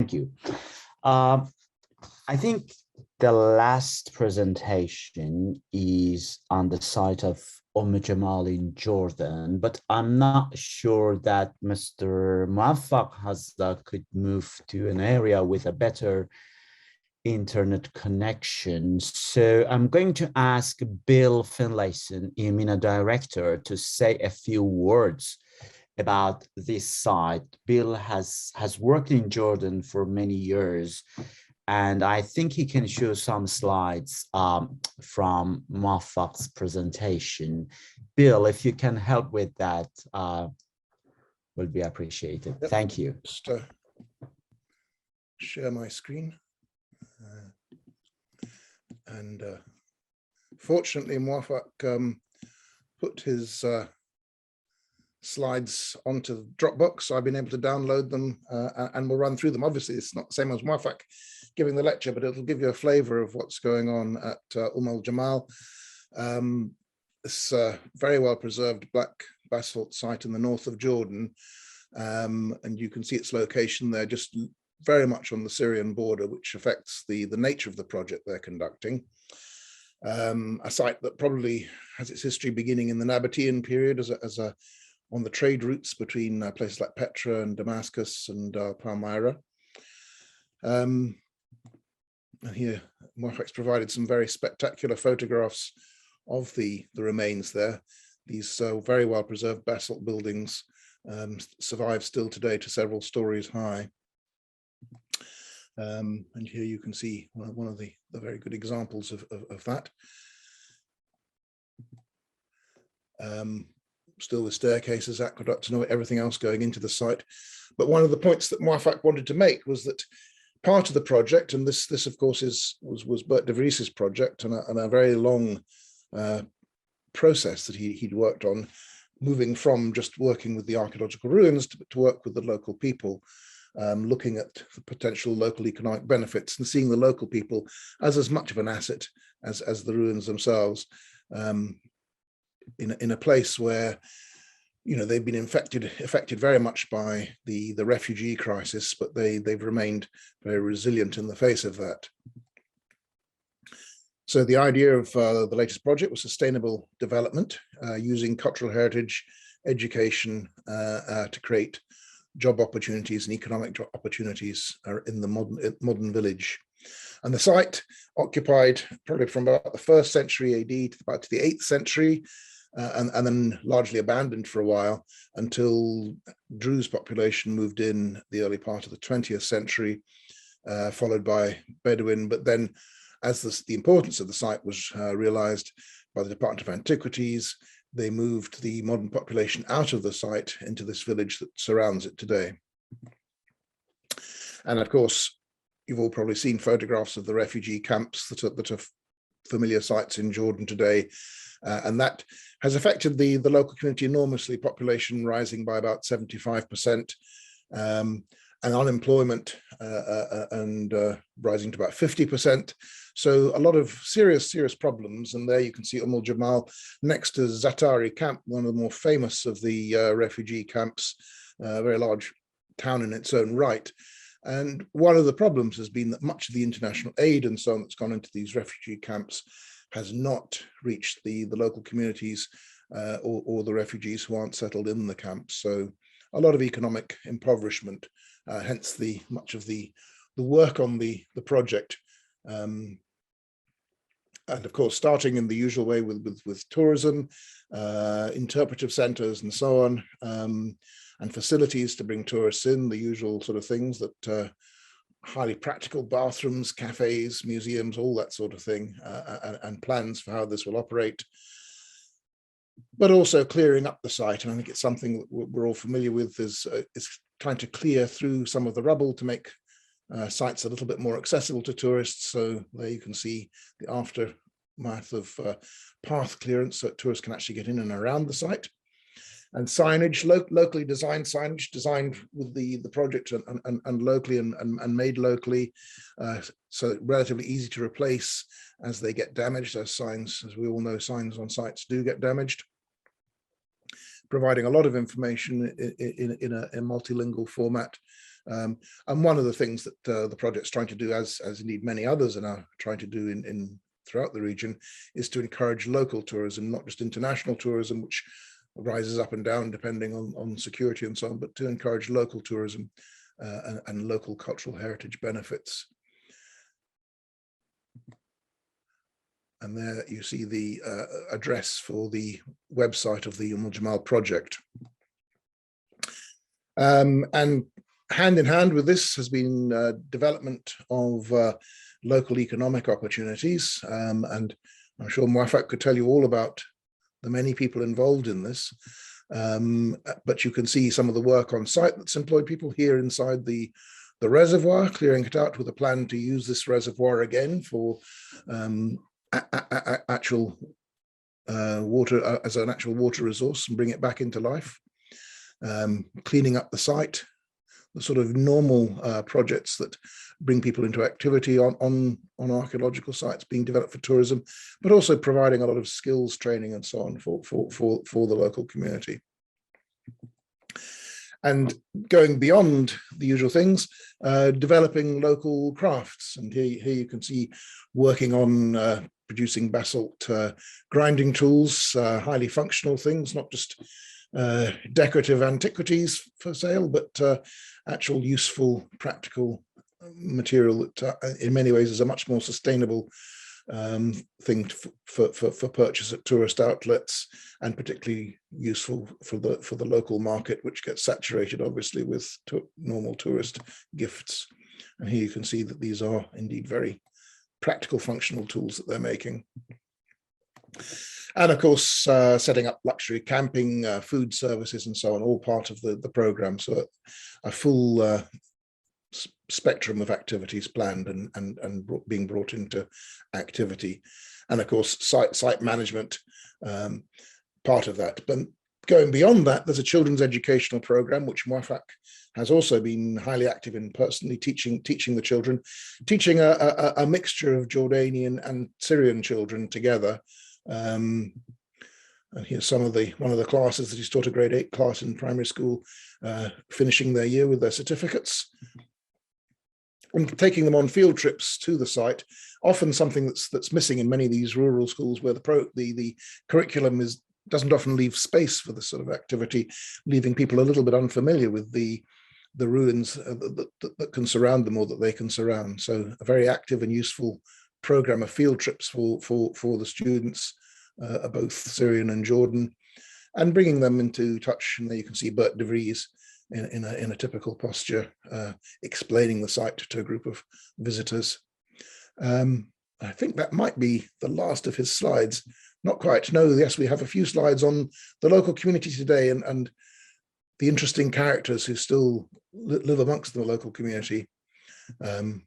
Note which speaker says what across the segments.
Speaker 1: Thank you. I think the last presentation is on the site of Umm al-Jimal in Jordan, but I'm not sure that Mr. Muaffaq Hazza could move to an area with a better internet connection. So I'm going to ask Bill Finlayson, IMINA director, to say a few words about this site. Bill has worked in Jordan for many years, and I think he can show some slides from Muaffaq's presentation. Bill, if you can help with that, will be appreciated. Yep. Thank you.
Speaker 2: Just share my screen. Fortunately, Muaffaq put his slides onto Dropbox, so I've been able to download them and we'll run through them. Obviously, it's not the same as Muaffaq giving the lecture, but it'll give you a flavor of what's going on at al-Jimal. This very well preserved black basalt site in the north of Jordan, and you can see its location there, just very much on the Syrian border, which affects the nature of the project they're conducting. A site that probably has its history beginning in the Nabataean period as on the trade routes between places like Petra and Damascus and Palmyra. And here, Muaffaq's provided some very spectacular photographs of the remains there. These very well preserved basalt buildings survive still today to several stories high. And here you can see one of the very good examples of that. Still with staircases, aqueducts, and everything else going into the site. But one of the points that Muaffaq wanted to make was that part of the project, and this of course was Bert de Vries's project, and a very long process that he'd worked on, moving from just working with the archaeological ruins to work with the local people, looking at the potential local economic benefits and seeing the local people as much of an asset as the ruins themselves, in a place where, you know, they've been affected very much by the refugee crisis, but they've remained very resilient in the face of that. So the idea of the latest project was sustainable development, using cultural heritage, education to create job opportunities and economic job opportunities in the modern village. And the site occupied probably from about the 1st century AD to about the 8th century, and then largely abandoned for a while until Druze population moved in the early part of the 20th century, followed by Bedouin. But then, as the importance of the site was realized by the Department of Antiquities, they moved the modern population out of the site into this village that surrounds it today. And of course, you've all probably seen photographs of the refugee camps that are familiar sites in Jordan today. And that has affected the local community enormously, population rising by about 75%, and unemployment rising to about 50%. So a lot of serious problems. And there you can see al-Jimal next to Zatari camp, one of the more famous of the refugee camps, a very large town in its own right. And one of the problems has been that much of the international aid and so on that's gone into these refugee camps has not reached the local communities or the refugees who aren't settled in the camps. So a lot of economic impoverishment, hence much of the work on the project. And of course, starting in the usual way with tourism, interpretive centers and so on, and facilities to bring tourists in, the usual sort of things that highly practical bathrooms, cafes, museums, all that sort of thing, and plans for how this will operate. But also clearing up the site, and I think it's something that we're all familiar with, is trying to clear through some of the rubble to make sites a little bit more accessible to tourists. So there you can see the aftermath of path clearance, so that tourists can actually get in and around the site. And signage, locally designed signage, designed with the project and locally and made locally, so relatively easy to replace as they get damaged. As signs, as we all know, signs on sites do get damaged. Providing a lot of information in a multilingual format, And one of the things that the project's trying to do, as indeed many others are now trying to do throughout the region, is to encourage local tourism, not just international tourism, which rises up and down depending on security and so on, but to encourage local tourism and local cultural heritage benefits. And there you see the address for the website of the Umm al-Jimal project. And hand in hand with this has been development of local economic opportunities. And I'm sure Muaffaq could tell you all about the many people involved in this. But you can see some of the work on site that's employed people here inside the reservoir, clearing it out with a plan to use this reservoir again for actual water, as an actual water resource, and bring it back into life. Cleaning up the site, the sort of normal projects that bring people into activity on archaeological sites being developed for tourism, but also providing a lot of skills training and so on for the local community. And going beyond the usual things, developing local crafts. And here you can see working on producing basalt grinding tools, highly functional things, not just decorative antiquities for sale, but actual useful, practical material that in many ways is a much more sustainable thing for purchase at tourist outlets, and particularly useful for the local market, which gets saturated obviously with normal tourist gifts. And here you can see that these are indeed very practical, functional tools that they're making. And of course, setting up luxury camping, food services and so on, all part of the program. So a full spectrum of activities planned and being brought into activity. And of course, site management, part of that. But going beyond that, there's a children's educational program, which Muaffaq has also been highly active in personally, teaching the children, teaching a mixture of Jordanian and Syrian children together. And here's one of the classes that he's taught, a grade 8 class in primary school, finishing their year with their certificates, and taking them on field trips to the site. Often something that's missing in many of these rural schools, where the curriculum doesn't often leave space for this sort of activity, leaving people a little bit unfamiliar with the ruins that can surround them, or that they can surround. So a very active and useful program of field trips for the students, both Syrian and Jordan, and bringing them into touch. And there you can see Bert de Vries in a typical posture, explaining the site to a group of visitors. I think that might be the last of his slides. Not quite. No, yes, we have a few slides on the local community today and the interesting characters who still live amongst the local community and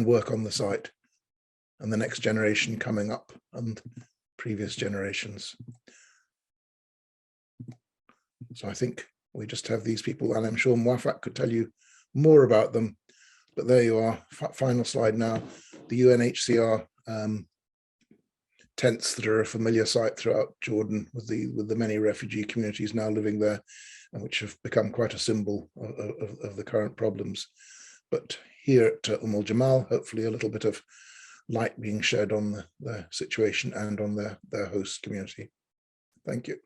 Speaker 2: work on the site, and the next generation coming up and previous generations. So I think we just have these people, and I'm sure Muaffaq could tell you more about them. But there you are, final slide now. The UNHCR tents that are a familiar sight throughout Jordan, with the many refugee communities now living there, and which have become quite a symbol of the current problems. But here at al-Jimal, hopefully a little bit of light being shed on the situation and on their host community. Thank you.